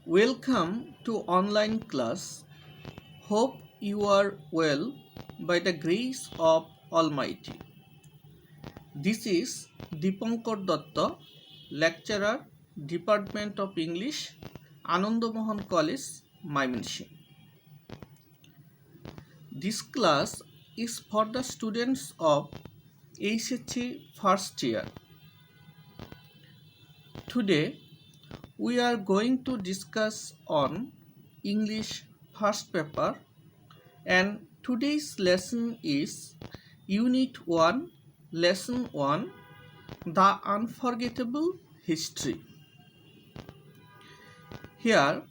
Welcome to online class. Hope you are well by the grace of Almighty. This is Dipankar Datta, lecturer, Department of English, Ananda Mohan College, Mymensingh. This class is for the students of HSC first year. Today we are going to discuss on English first paper, and today's lesson is Unit 1, Lesson 1, The Unforgettable History. Here,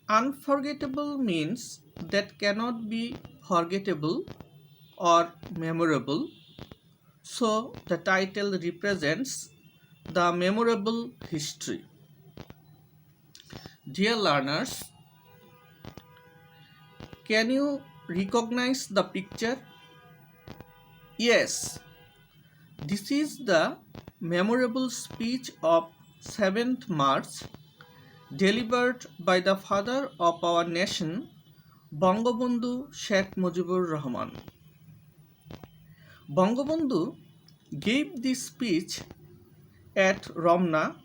unforgettable means that cannot be forgettable or memorable. So, the title represents the memorable history. Dear learners, can you recognize the picture? Yes, this is the memorable speech of 7th March delivered by the father of our nation, Bangabandhu Sheikh Mujibur Rahman. Bangabandhu gave this speech at Ramna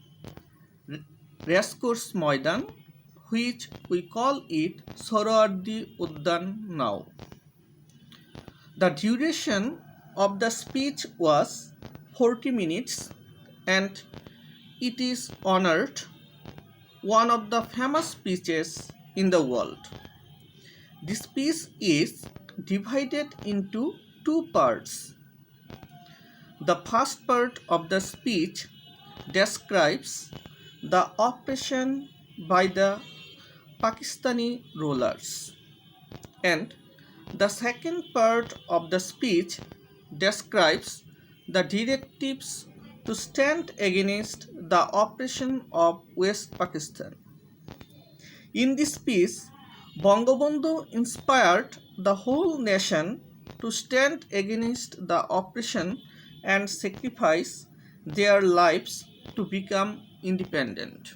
Racecourse Maidan, which we call it Sohrawardi Uddan now. The duration of the speech was 40 minutes and it is honored one of the famous speeches in the world. This speech is divided into two parts. The first part of the speech describes the oppression by the Pakistani rulers, and the second part of the speech describes the directives to stand against the oppression of West Pakistan. In this speech, Bangabandhu inspired the whole nation to stand against the oppression and sacrifice their lives to become independent.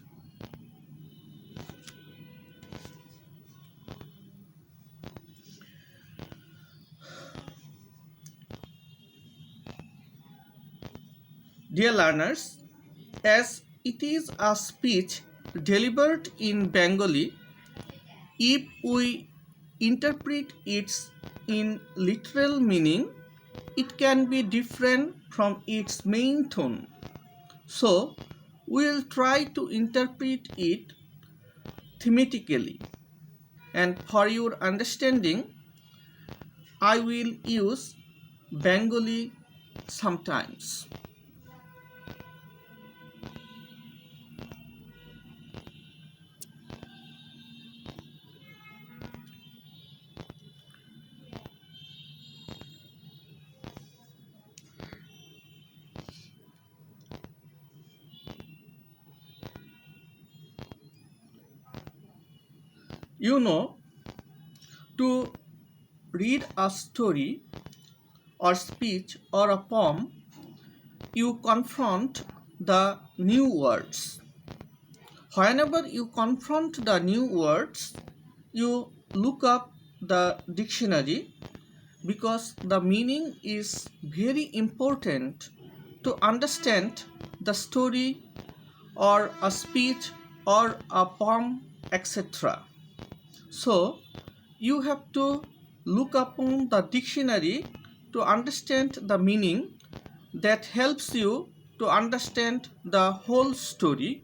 Dear learners, as it is a speech delivered in Bengali, if we interpret it in literal meaning, it can be different from its main tone. So, we will try to interpret it thematically. And for your understanding, I will use Bengali sometimes. You know, to read a story or speech or a poem, you confront the new words. Whenever you confront the new words, you look up the dictionary because the meaning is very important to understand the story or a speech or a poem, etc. So, you have to look upon the dictionary to understand the meaning that helps you to understand the whole story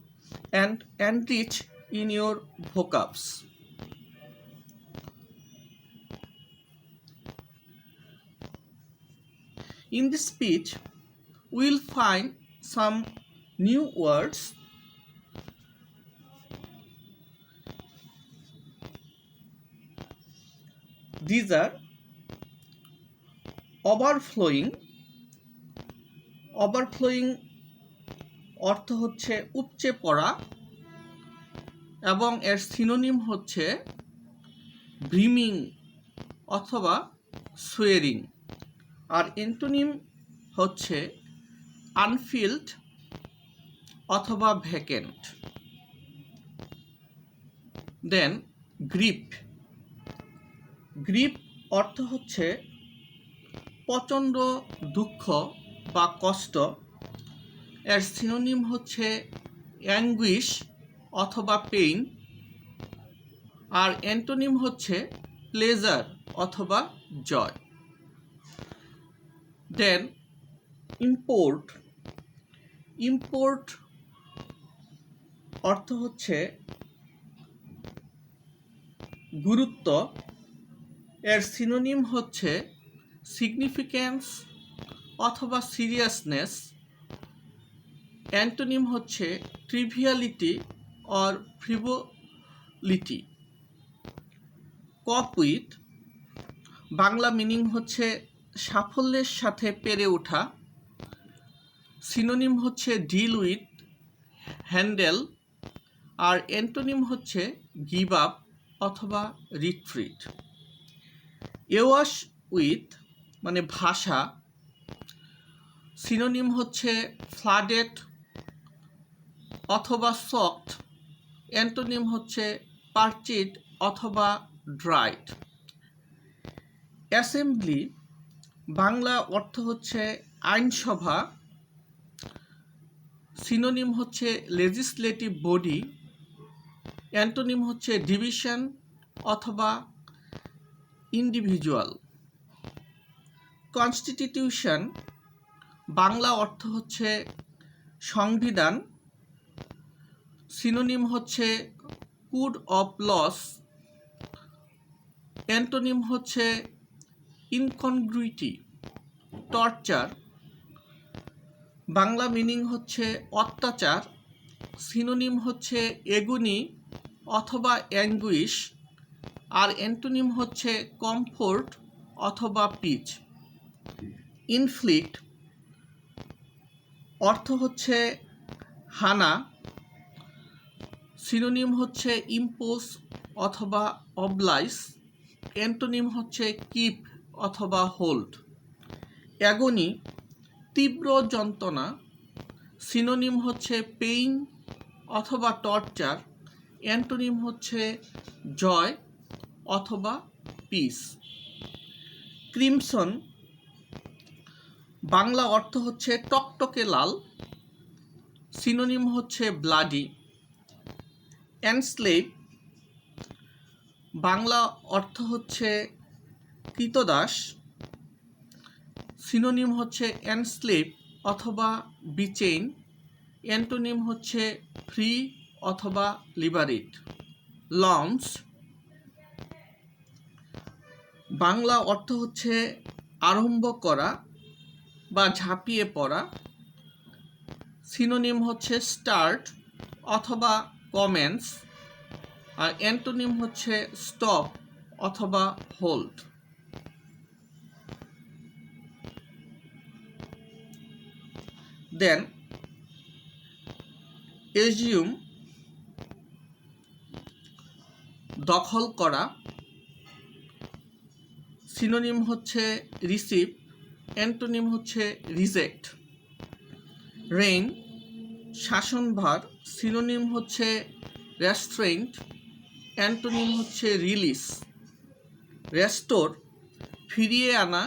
and enrich in your vocabs. In this speech, we will find some new words. These are overflowing. Overflowing অর্থ হচ্ছে উপচে পড়া এবং এর synonym হচ্ছে brimming অথবা soaring, আর antonym হচ্ছে Anfield অথবা ভ্যাকেন্ট। দেন গ্রিপ। গ্রিপ অর্থ হচ্ছে প্রচণ্ড দুঃখ বা কষ্ট। এর সিনোনিম হচ্ছে অ্যাঙ্গুইশ অথবা পেইন। আর অ্যান্টোনিম হচ্ছে প্লেজার অথবা জয়। দেন ইম্পোর্ট। ইম্পোর্ট অর্থ হচ্ছে গুরুত্ব। এর সিনোনিম হচ্ছে সিগনিফিক্যান্স অথবা সিরিয়াসনেস। অ্যান্টোনিম হচ্ছে triviality or frivolity. Cop with Bangla meaning হচ্ছে সাফল্যের সাথে পেরে ওঠা। সিনোনিম হচ্ছে ডিল উইথ, হ্যান্ডেল। আর অ্যান্টোনিম হচ্ছে গিভ আপ অথবা রিট্রিট। এওয়াশ উইথ মানে ভাষা। সিনোনিম হচ্ছে ফ্লাডেড অথবা সফট। অ্যান্টোনিম হচ্ছে পারচিড অথবা ড্রাইড। অ্যাসেম্বলি বাংলা অর্থ হচ্ছে আইনসভা। সিনোনিম হচ্ছে লেজিসলেটিভ বডি। অ্যান্টোনিম হচ্ছে ডিভিশন অথবা ইন্ডিভিজুয়াল। কনস্টিটিউশন বাংলা অর্থ হচ্ছে সংবিধান। সিনোনিম হচ্ছে কোড অফ লস। অ্যান্টোনিম হচ্ছে ইনকনগ্রুইটি, টর্চার। বাংলা মিনিং হচ্ছে অত্যাচার। সিনোনিম হচ্ছে এগুনি অথবা অ্যাঙ্গুইশ। আর অ্যান্টোনিম হচ্ছে কমফোর্ট অথবা পিচ। ইনফ্লিক্ট অর্থ হচ্ছে হানা। সিনোনিম হচ্ছে ইম্পোজ অথবা অবলাইজ। অ্যান্টোনিম হচ্ছে কিপ অথবা হোল্ড। অ্যাগনি তীব্র যন্ত্রণা। সিনোনিম হচ্ছে পেইন অথবা টর্চার। অ্যান্টোনিম হচ্ছে জয় অথবা পিস। ক্রিমসন বাংলা অর্থ হচ্ছে টকটকে লাল। সিনোনিম হচ্ছে ব্লাডি। এনস্লেভ বাংলা অর্থ হচ্ছে কৃতদাস। সিনোনিম হচ্ছে এনস্লেভ অথবা বিচেইন। অ্যান্টোনিম হচ্ছে ফ্রি অথবা লিবারেট। লঞ্চ বাংলা অর্থ হচ্ছে আরম্ভ করা বা ঝাঁপিয়ে পড়া। সিনোনিম হচ্ছে স্টার্ট অথবা কমেন্স। আর অ্যান্টোনিম হচ্ছে স্টপ অথবা হোল্ড। দেন এজিউম দখল করা। সিনোনিম হচ্ছে রিসিভ। অ্যান্টোনিম হচ্ছে রিজেক্ট। রেইন শাসনভার। সিনোনিম হচ্ছে রেস্ট্রেইন্ট। অ্যান্টোনিম হচ্ছে রিলিজ। রেস্টোর ফিরিয়ে আনা।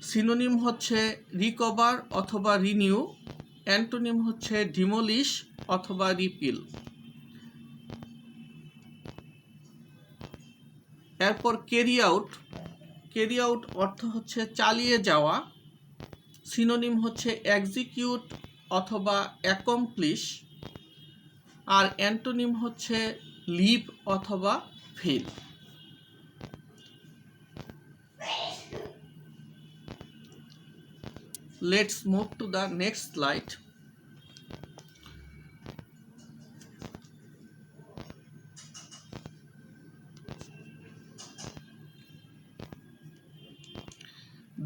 সিনোনিম হচ্ছে রিকভার অথবা রিনিউ। অ্যান্টোনিম হচ্ছে ডিমোলিশ অথবা রিপিল। এরপর ক্যারি আউট। ক্যারি আউট অর্থ হচ্ছে চালিয়ে যাওয়া। সিনোনিম হচ্ছে এক্সিকিউট অথবা অ্যাকমপ্লিশ। আর অ্যান্টোনিম হচ্ছে লিভ অথবা fail. Let's move to the next slide.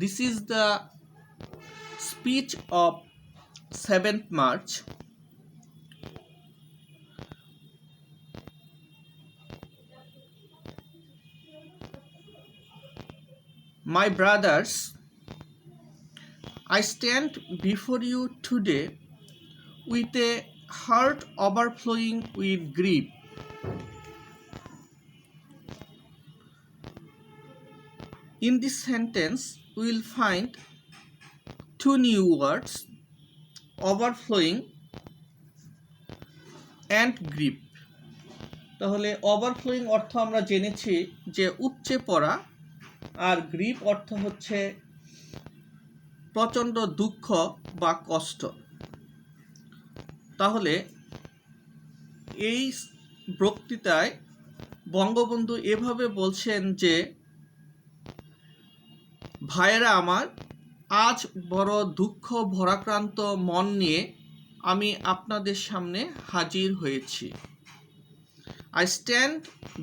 This is the speech of 7th March. My brothers, I stand before you today with a heart overflowing with grief. In this sentence, we will find two new words, overflowing and grief. তাহলে overflowing অর্থ আমরা জেনেছি যে উপচে পড়া, আর grip অর্থ হচ্ছে প্রচণ্ড দুঃখ বা কষ্ট। তাহলে এই বক্তৃতায় বঙ্গবন্ধু এভাবে বলছেন যে, ভাইয়েরা আমার, আজ বড় দুঃখ ভরাক্রান্ত মন নিয়ে আমি আপনাদের সামনে হাজির হয়েছি। I stand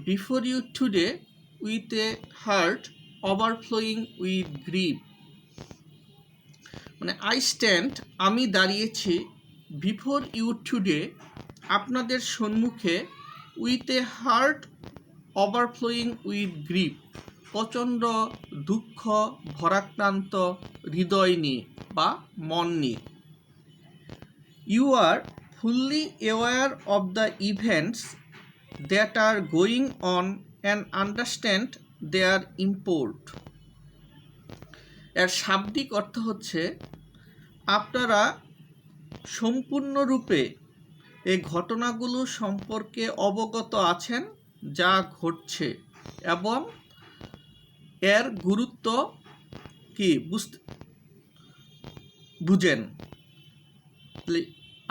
before you today with a heart overflowing with grief. মানে I stand, আমি দাঁড়িয়েছি, before you today, আপনাদের সম্মুখে, with a heart overflowing with grief, প্রচণ্ড দুঃখ ভরাক্রান্ত হৃদয় নিয়ে বা মন নিয়ে। You are fully aware of the events that are going on and understand their import. এর শাব্দিক অর্থ হচ্ছে, আপনারা সম্পূর্ণরূপে এই ঘটনাগুলো সম্পর্কে অবগত আছেন যা ঘটছে এবং এর গুরুত্ব কি বুঝেন।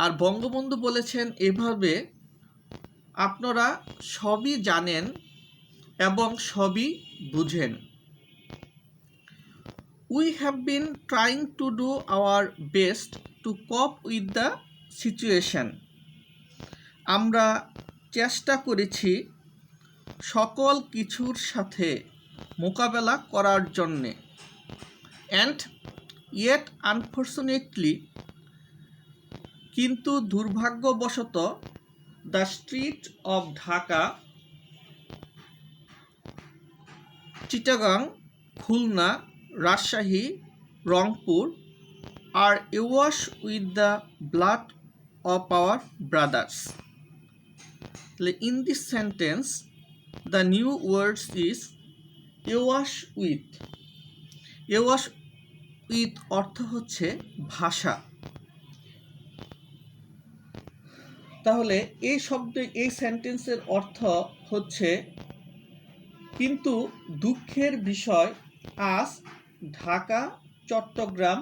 আর বঙ্গবন্ধু বলেছেন এভাবে, আপনারা সবই জানেন এবং সবই বুঝেন। We have been trying to do our best to cope with the situation. আমরা চেষ্টা করেছি সকল কিছুর সাথে মোকাবেলা করার জন্যে। And yet unfortunately, কিন্তু দুর্ভাগ্যবশত, the street of Dhaka, Chittagong, Khulna, Rajshahi, Rangpur are awash with the blood of our brothers. In this sentence, the new words is awash with. awash with অর্থ হচ্ছে ভাষা। তাহলে এই সেন্টেন্সের অর্থ হচ্ছে, কিন্তু দুঃখের বিষয়, আজ ঢাকা, চট্টগ্রাম,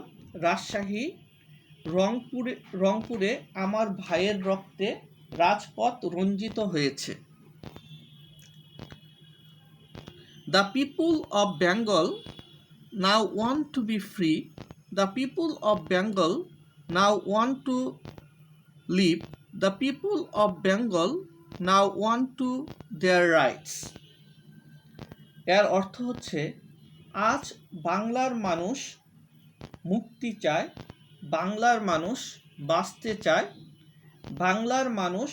রাজশাহী, রংপুরে আমার ভাইয়ের রক্তে রাজপথ রঞ্জিত হয়েছে। The people of Bengal now want to be free. The people of Bengal now want to live. The people of Bengal now want to their rights. এর অর্থ হচ্ছে, আজ বাংলার মানুষ মুক্তি চায়, বাংলার মানুষ বাঁচতে চায়, বাংলার মানুষ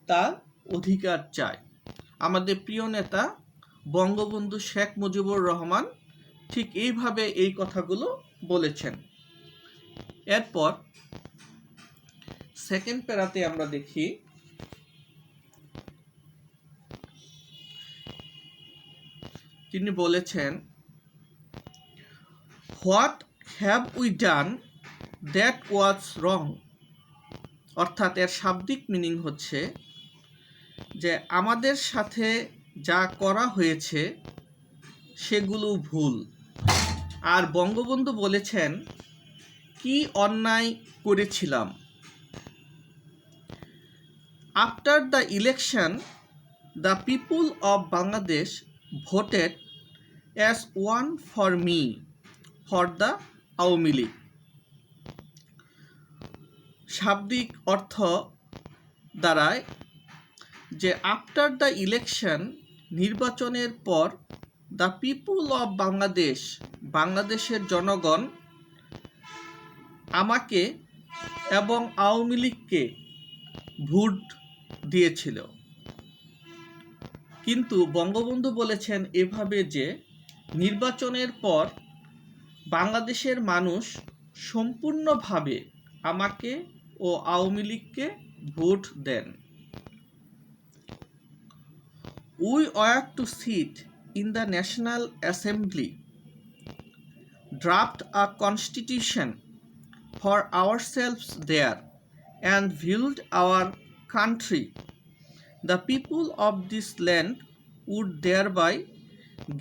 তার অধিকার চায়। আমাদের প্রিয় নেতা বঙ্গবন্ধু শেখ মুজিবুর রহমান ঠিক এইভাবে এই কথাগুলো বলেছেন। এরপর সেকেন্ড প্যারাতে আমরা দেখি, তিনি বলেছেন, what have we done that was wrong. অর্থাৎ এর শাব্দিক মিনিং হচ্ছে যে, আমাদের সাথে যা করা হয়েছে সেগুলো ভুল। আর বঙ্গবন্ধু বলেছেন, কি অন্যায় করেছিলাম। After the election, the people of Bangladesh voted as one for me, for the Awami League. শাব্দিক অর্থ দাঁড়ায় যে, আফটার দ্য ইলেকশন, নির্বাচনের পর, দ্য পিপুল অফ বাংলাদেশ, বাংলাদেশের জনগণ আমাকে এবং আওয়ামী লীগকে ভোট দিয়েছিল। কিন্তু বঙ্গবন্ধু বলেছেন এভাবে যে, নির্বাচনের পর বাংলাদেশের মানুষ সম্পূর্ণভাবে আমাকে ও আওয়ামী লীগকে vote then. We were to sit in the National Assembly, draft a constitution for ourselves there, and build our country. The people of this land would thereby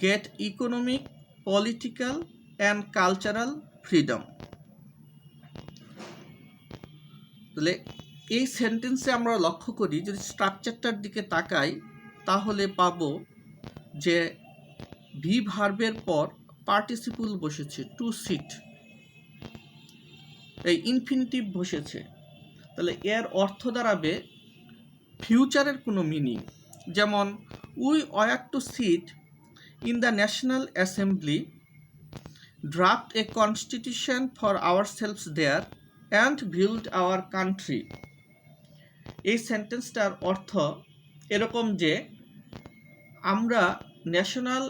get economic, political, and cultural freedom. তাহলে এই সেন্টেন্সে আমরা লক্ষ্য করি, যদি স্ট্রাকচারটার দিকে তাকাই তাহলে পাবো যে ভি ভার্বের পর পার্টিসিপল বসেছে, টু সিট, এই ইনফিনিটিভ বসেছে। তাহলে এর অর্থ দাঁড়াবে ফিউচারের কোনো মিনিং, যেমন we were to sit in the national assembly, draft a constitution for ourselves there and build our country. এই সেন্টেন্সটার অর্থ এরকম যে আমরা ন্যাশনাল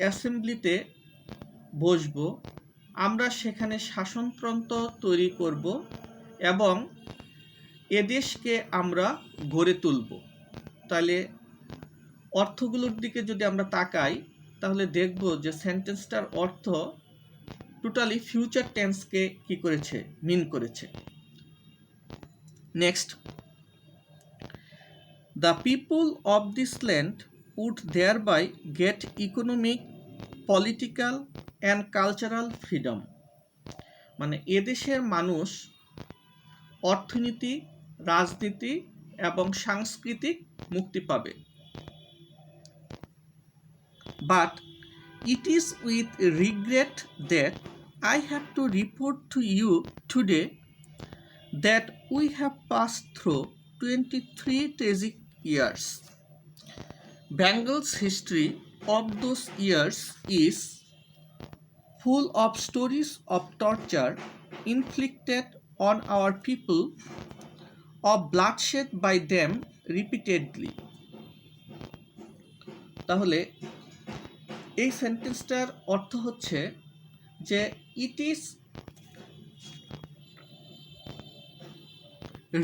অ্যাসেম্বলিতে বসব, আমরা সেখানে শাসনতন্ত্র তৈরি করব এবং এদেশকে আমরা গড়ে তুলব। তাহলে অর্থগুলোর দিকে যদি আমরা তাকাই তাহলে দেখব যে সেন্টেন্সটার অর্থ টোটালি ফিউচার টেন্সকে কি করেছে, মিন করেছে। Next, the people of this land would thereby get economic, political and cultural freedom. মানে এদেশের মানুষ অর্থনীতি, রাজনীতি এবং সাংস্কৃতিক মুক্তি পাবে। But it is with regret that I have to report to you today that we have passed through 23 tragic years. Bengal's history of those years is full of stories of torture inflicted on our people, of bloodshed by them repeatedly. তাহলে এই সেন্টেন্সটার অর্থ হচ্ছে যে it is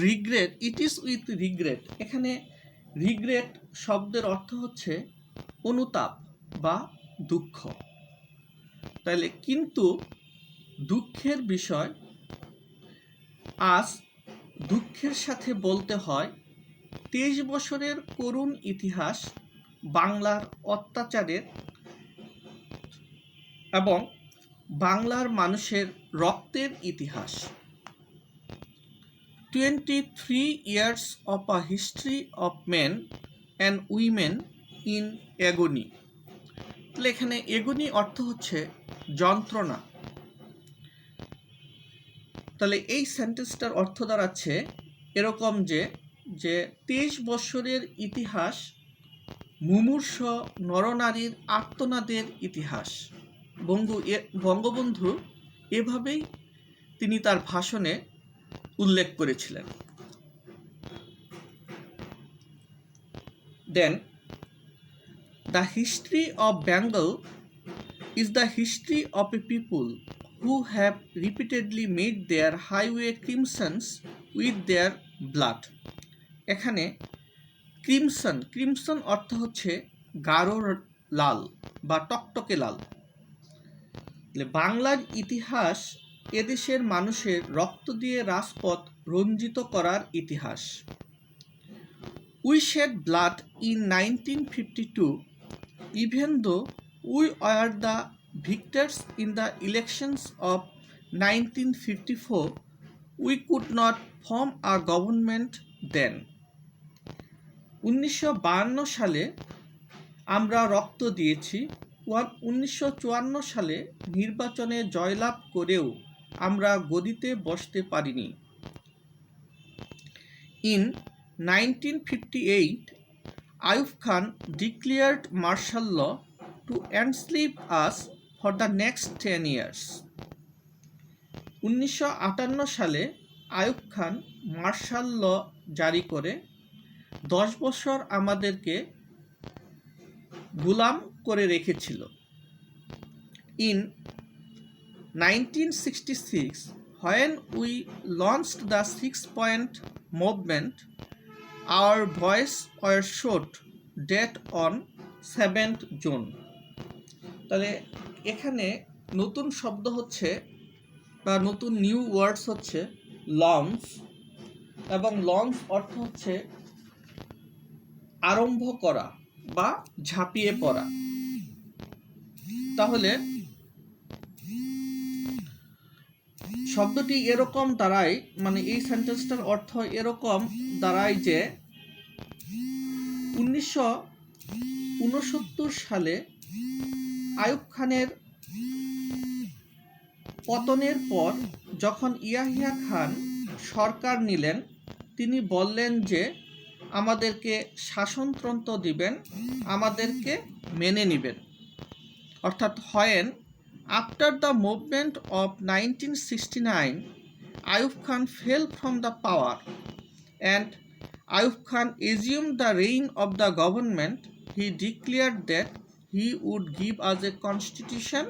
regret, it is with regret. এখানে regret শব্দের অর্থ হচ্ছে অনুতাপ বা দুঃখ। তাহলে কিন্তু দুঃখের বিষয়, আজ দুঃখের সাথে বলতে হয় 23 বছরের করুণ ইতিহাস বাংলার অত্যাচারের এবং বাংলার মানুষের রক্তের ইতিহাস। 23 years of a history of men and women in agony. তাহলে এখানে এগোনি অর্থ হচ্ছে যন্ত্রণা। তাহলে এই সেন্টেন্সটার অর্থ দাঁড়াচ্ছে এরকম যে 23 বছরের ইতিহাস মুমূর্ষ নরনারীর আর্তনাদের ইতিহাস। বঙ্গবন্ধু এভাবেই তিনি তার ভাষণে উল্লেখ করেছিলেন। Then the history of Bengal is the history of a people who have repeatedly made their highway crimsons with their blood. এখানে ক্রিমসন, ক্রিমসন অর্থ হচ্ছে গাঢ় লাল বা টকটকে লাল। বাংলার ইতিহাস এদেশের মানুষের রক্ত দিয়ে রাজপথ রঞ্জিত করার ইতিহাস। We shed blood in 1952, even though we were the victors in the elections of 1954. We could not form a government then. 1952 সালে আমরা রক্ত দিয়েছি। 1954 সালে নির্বাচনে জয়লাভ করেও আমরা গদিতে বসতে পারিনি। In 1958, Ayub Khan declared martial law to enslave us for the next 10 years. 1958 সালে আইয়ুব খান মার্শাল ল জারি করে 10 বছর আমাদেরকে গোলাম করে রেখেছিল। In 1966, when we launched the 6-point movement, our voice were shot dead on 7th June. তাহলে এখানে নতুন শব্দ হচ্ছে বা নতুন নিউ ওয়ার্ডস হচ্ছে লঞ্চ, এবং লঞ্চ অর্থ হচ্ছে আরম্ভ করা বা ঝাঁপিয়ে পড়া। তাহলে শব্দটি এরকম দাঁড়ায়, মানে এই সেন্টেন্সটার অর্থ এরকম দাঁড়ায় যে 1969 সালে আইয়ুব খানের পতনের পর যখন ইয়াহিয়া খান সরকার নিলেন, তিনি বললেন যে আমাদেরকে শাসনতন্ত্র দিবেন, আমাদেরকে মেনে নেবেন। অর্থাৎ when after the movement of 1969 Ayub Khan fell from the power and Ayub Khan assumed the reign of the government, he declared that he would give us a constitution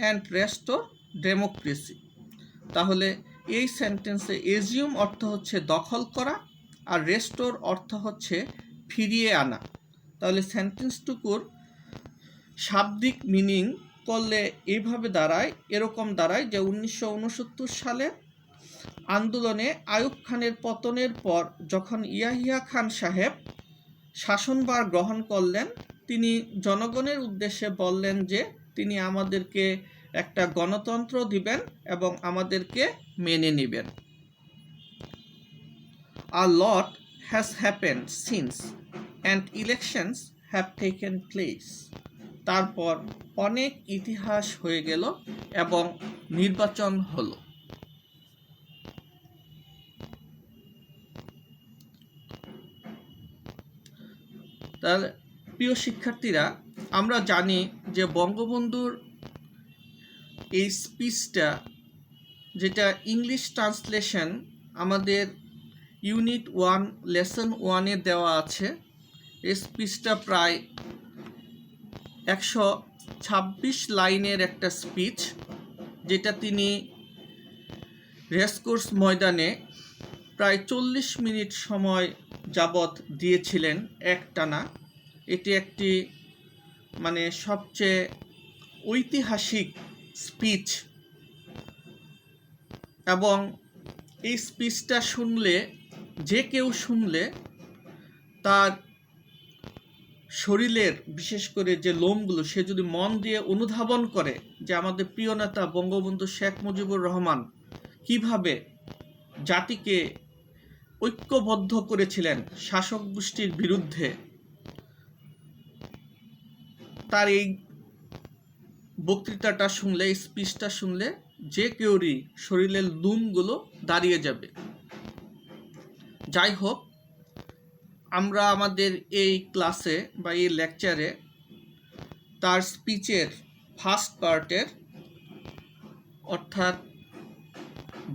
and restore democracy. তাহলে এই সেন্টেন্সে assume অর্থ হচ্ছে দখল করা আর restore অর্থ হচ্ছে ফিরিয়ে আনা। তাহলে সেন্টেন্সটুকুর শাব্দিক মিনিং করলে এইভাবে দাঁড়ায়, এরকম দাঁড়ায় যে 1969 সালে আন্দোলনে আইয়ুব খানের পতনের পর যখন ইয়াহিয়া খান সাহেব শাসনভার গ্রহণ করলেন, তিনি জনগণের উদ্দেশ্যে বললেন যে তিনি আমাদেরকে একটা গণতন্ত্র দিবেন এবং আমাদেরকে মেনে নেবেন। A lot has happened since and elections have taken place. তারপর অনেক ইতিহাস হয়ে গেল এবং নির্বাচন হলো। তাহলে প্রিয় শিক্ষার্থীরা, আমরা জানি যে বঙ্গবন্ধুর এই স্পিচটা, যেটা ইংলিশ ট্রান্সলেশন আমাদের ইউনিট 1 লেসন 1-এ দেওয়া আছে, এই স্পিচটা প্রায় 126 লাইনের একটা স্পিচ, যেটা তিনি রেসকোর্স ময়দানে প্রায় 40 মিনিট সময় যাবৎ দিয়েছিলেন একটানা। এটি একটি মানে সবচেয়ে ঐতিহাসিক স্পিচ, এবং এই স্পিচটা শুনলে, যে কেউ শুনলে তার শরীরের বিশেষ করে যে লোমগুলো, সে যদি মন দিয়ে অনুধাবন করে যে আমাদের প্রিয় নেতা বঙ্গবন্ধু শেখ মুজিবুর রহমান কিভাবে জাতিকে ঐক্যবদ্ধ করেছিলেন শাসক গোষ্ঠীর বিরুদ্ধে, তার এই বক্তৃতাটা শুনলে, এই স্পিচটা শুনলে যে কেউরই শরীরের লোমগুলো দাঁড়িয়ে যাবে। যাই হোক, আমরা আমাদের এই ক্লাসে বা এই লেকচারে তার স্পিচের ফার্স্ট পার্টের, অর্থাৎ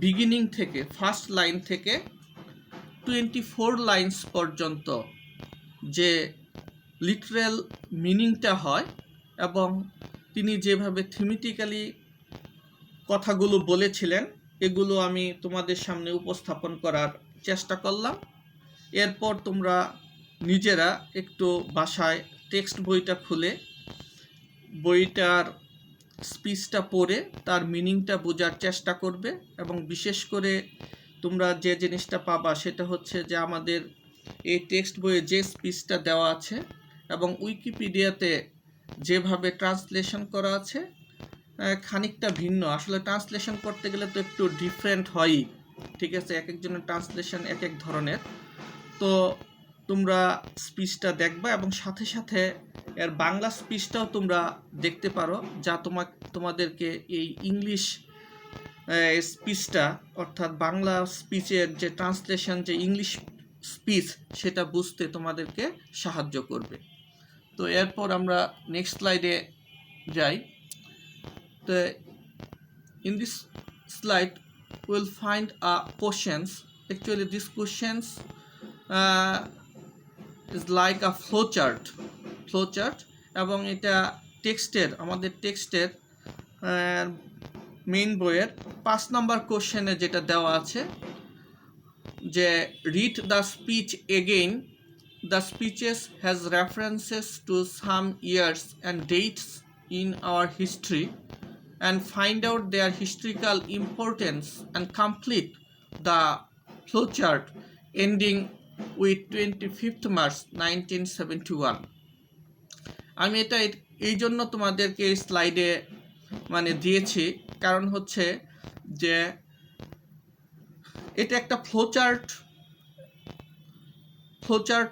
বিগিনিং থেকে, ফার্স্ট লাইন থেকে 24 লাইনস পর্যন্ত যে লিটারাল মিনিংটা হয় এবং তিনি যেভাবে থিমেটিক্যালি কথাগুলো বলেছিলেন, এগুলো আমি তোমাদের সামনে উপস্থাপন করার চেষ্টা করলাম। এরপর তোমরা নিজেরা একটু বাসায় টেক্সট বইটা খুলে বইটার স্পিচটা পড়ে তার মিনিংটা বোঝার চেষ্টা করবে, এবং বিশেষ করে তোমরা যে জিনিসটা পাবা সেটা হচ্ছে যে আমাদের এই টেক্সট বইয়ে যে স্পিচটা দেওয়া আছে এবং উইকিপিডিয়াতে যেভাবে ট্রান্সলেশন করা আছে খানিকটা ভিন্ন। আসলে ট্রান্সলেশন করতে গেলে তো একটু ডিফারেন্ট হয়ই, ঠিক আছে, এক একজনের ট্রান্সলেশন এক এক ধরনের। তো তোমরা স্পিচটা দেখবা এবং সাথে সাথে এর বাংলা স্পিচটাও তোমরা দেখতে পারো, যা তোমাদেরকে এই ইংলিশ স্পিচটা, অর্থাৎ বাংলা স্পিচের যে ট্রান্সলেশন, যে ইংলিশ স্পিচ, সেটা বুঝতে তোমাদেরকে সাহায্য করবে। তো এরপর আমরা নেক্সট স্লাইডে যাই। তো in this slide will find questions. Actually this questions is like a flowchart, এবং এটা টেক্সটের, আমাদের টেক্সটের মেইন বইয়ের 5 নম্বর কোশ্চেনে যেটা দেওয়া আছে, যে read the speech again, the speeches has references to some years and dates in our history and find out their historical importance and complete the flowchart ending with 25th March 1971. আমি এটা এই জন্য তোমাদেরকে এই স্লাইডে মানে দিয়েছি, কারণ হচ্ছে যে এটা একটা ফ্লোচার্ট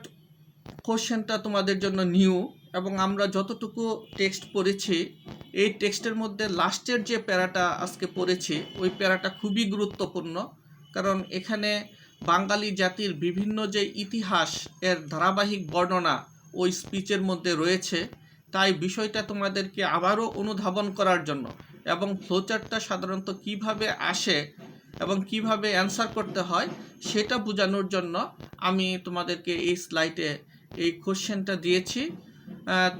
কোশ্চেনটা তোমাদের জন্য নিউ, এবং আমরা যতটুকু টেক্সট পড়েছি এই টেক্সটের মধ্যে লাস্টের যে প্যারাটা আজকে পড়েছি ওই প্যারাটা খুবই গুরুত্বপূর্ণ, কারণ এখানে বাঙালি জাতির বিভিন্ন যে ইতিহাস এর ধারাবাহিক বর্ণনা ওই স্পিচের মধ্যে রয়েছে। তাই বিষয়টা তোমাদেরকে আবারও অনুধাবন করার জন্য এবং ফ্লোচার্টটা সাধারণত কিভাবে আসে এবং কিভাবে অ্যান্সার করতে হয় সেটা বোঝানোর জন্য আমি তোমাদেরকে এই স্লাইডে এই কোশ্চেনটা দিয়েছি।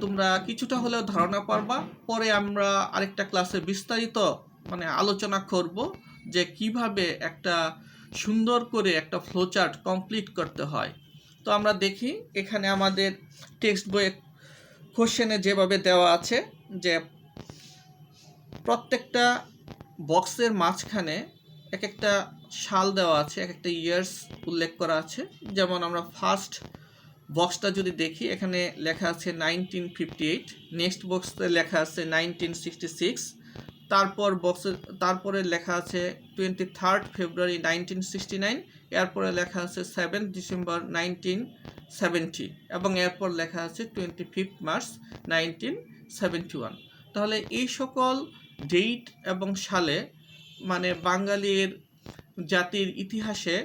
তোমরা কিছুটা হলেও ধারণা পারবা। পরে আমরা আরেকটা ক্লাসে বিস্তারিত মানে আলোচনা করব যে কিভাবে একটা সুন্দর করে একটা ফ্লোচার্ট কমপ্লিট করতে হয়। তো আমরা দেখি এখানে আমাদের টেক্সট বইয়ে কোশ্চেনে যেভাবে দেওয়া আছে যে প্রত্যেকটা বক্সের মাঝখানে এক একটা সাল দেওয়া আছে, এক একটা ইয়ার্স উল্লেখ করা আছে। যেমন আমরা ফার্স্ট বক্সটা যদি দেখি এখানে লেখা আছে 1958, নেক্সট বক্সে লেখা আছে 1966, তারপরে লেখা আছে 23rd February 1969, এরপরে লেখা আছে 7th December 1970 এবং এরপর লেখা আছে 25th March 1971। তাহলে এই সকল ডেট এবং সালে মানে বাঙালির জাতির ইতিহাসে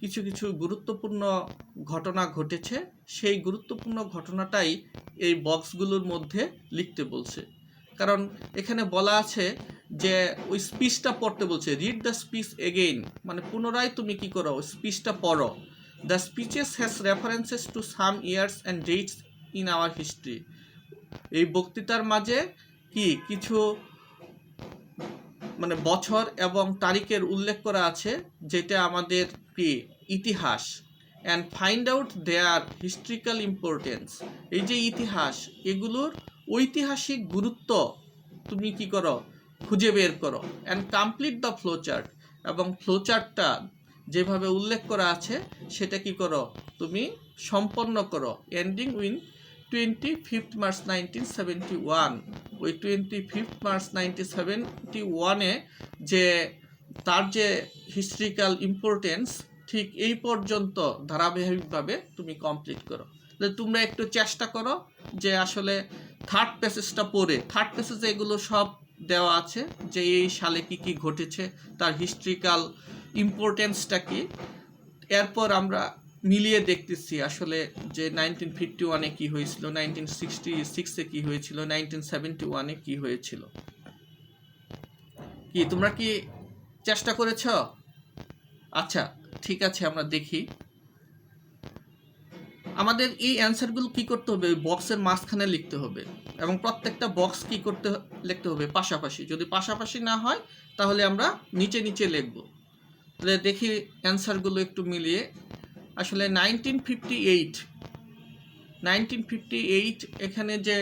কিছু কিছু গুরুত্বপূর্ণ ঘটনা ঘটেছে, সেই গুরুত্বপূর্ণ ঘটনাটাই এই বক্সগুলোর মধ্যে লিখতে বলছে। কারণ এখানে বলা আছে যে ওই স্পিচটা পড়তে বলছে, রিড দ্য স্পিচ এগেইন, মানে পুনরায় তুমি কি করো স্পিচটা পড়ো। The speeches has references to some years and dates in our history. এই বক্তৃতার মাঝে কি কিছু মানে বছর এবং তারিখের উল্লেখ করা আছে যেটা আমাদের কি ইতিহাস, and find out their historical importance. এই যে ইতিহাস এগুলোর ঐতিহাসিক গুরুত্ব তুমি কি করো খুঁজে বের করো, অ্যান্ড কমপ্লিট দ্য ফ্লোচার্ট, এবং ফ্লোচার্টটা যেভাবে উল্লেখ করা আছে সেটা কি করো তুমি সম্পন্ন করো। Ending win 25th March 1971। ওই 25th March 1971-এ যে তার যে হিস্ট্রিক্যাল ইম্পর্টেন্স ঠিক এই পর্যন্ত ধারাবাহিকভাবে তুমি কমপ্লিট করো। তোমরা একটু চেষ্টা করো যে আসলে থার্ড প্যাসেজটা পড়ে, থার্ড প্যাসেজে এগুলো সব দেওয়া আছে যে এই সালে কি কি ঘটেছে, তার হিস্ট্রিক্যাল ইম্পর্টেন্সটা কি। এরপর আমরা মিলিয়ে দেখতেছি আসলে যে 1951-এ কি হয়েছিল, 1966-এ কি হয়েছিল, 1971-এ কি হয়েছিল। কি তোমরা কি চেষ্টা করেছ? আচ্ছা ঠিক আছে, আমরা দেখি আমাদের এই অ্যান্সারগুলো কি করতে হবে, বক্সের মাঝখানে লিখতে হবে এবং প্রত্যেকটা বক্স কি করতে লিখতে হবে পাশাপাশি। যদি পাশাপাশি না হয় তাহলে আমরা নিচে নিচে লিখব। তাহলে দেখি অ্যান্সারগুলো একটু মিলিয়ে। আসলে 1958 এখানে যে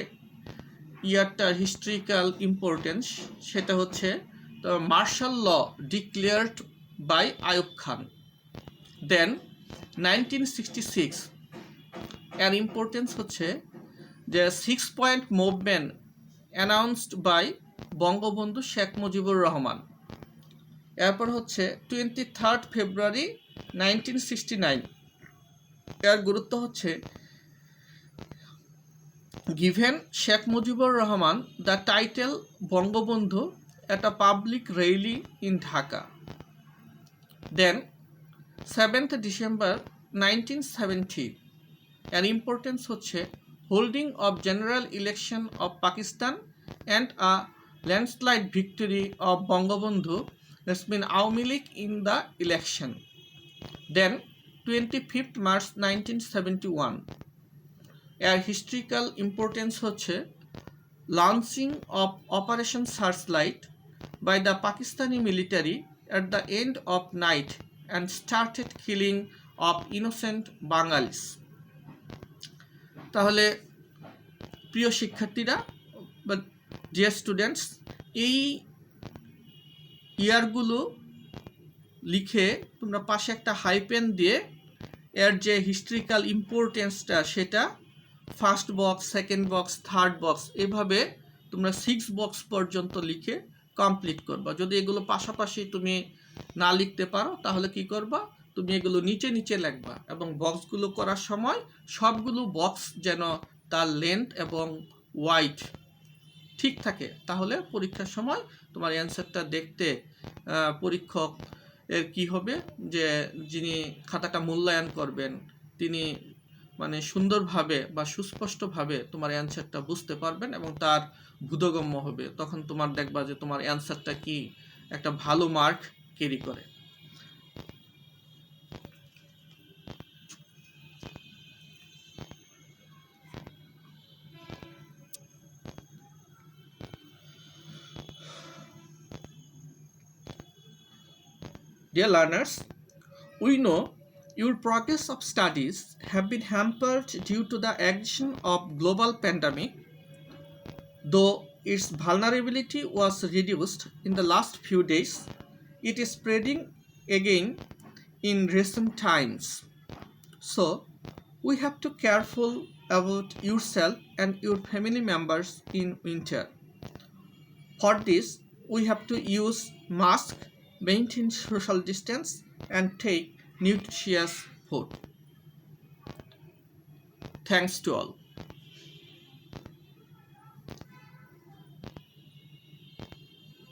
ইয়ারটার হিস্ট্রিক্যাল ইম্পর্টেন্স সেটা হচ্ছে martial law declared by Ayub Khan. Then 1966 এর ইম্পর্টেন্স হচ্ছে যে 6 point movement announced by Bangabandhu Sheikh Mujibur Rahman. এরপর হচ্ছে 23rd February 1969, এর গুরুত্ব হচ্ছে given Sheikh Mujibur Rahman the title Bangabandhu at a public rally in Dhaka. Then 7th December 1970 এর ইম্পর্টেন্স হচ্ছে holding of general election of Pakistan and a landslide victory of Bangabandhu Yasmin Awami League in the election. Then 25th March 1971 এর historical importance হচ্ছে launching of Operation Searchlight by the Pakistani military at the end of night and started killing of innocent Bengalis. তাহলে প্রিয় শিক্ষার্থীরা বা dear students, এই ইয়ারগুলো লিখে তোমরা পাশে একটা হাইপেন দিয়ে এর যে হিস্ট্রিক্যাল ইম্পর্টেন্সটা সেটা first box, second box, third box এভাবে তোমরা 6 বক্স পর্যন্ত লিখে কমপ্লিট করবা। যদি এগুলো পাশাপাশি তুমি না লিখতে পারো তাহলে কি করবা, তুমি এগুলো নিচে নিচে লিখবা এবং বক্সগুলো করার সময় সবগুলো বক্স যেন তার লেন্থ এবং ওয়াইড ঠিক থাকে, তাহলে পরীক্ষার সময় তোমার অ্যান্সারটা দেখতে পরীক্ষক এর কি হবে, যে যিনি খাতাটা মূল্যায়ন করবেন তিনি মানে সুন্দরভাবে বা সুস্পষ্টভাবে তোমার অ্যান্সারটা বুঝতে পারবেন এবং তার বোধগম্য হবে। তখন তোমার দেখবা যে তোমার অ্যান্সারটা কি একটা ভালো মার্ক ক্যারি করে। Dear learners, we know your progress of studies have been hampered due to the aggression of global pandemic. Though its vulnerability was reduced in the last few days, it is spreading again in recent times. So, we have to be careful about yourself and your family members in winter. For this, we have to use mask, maintain social distance, and take nutritious food. Thanks to all.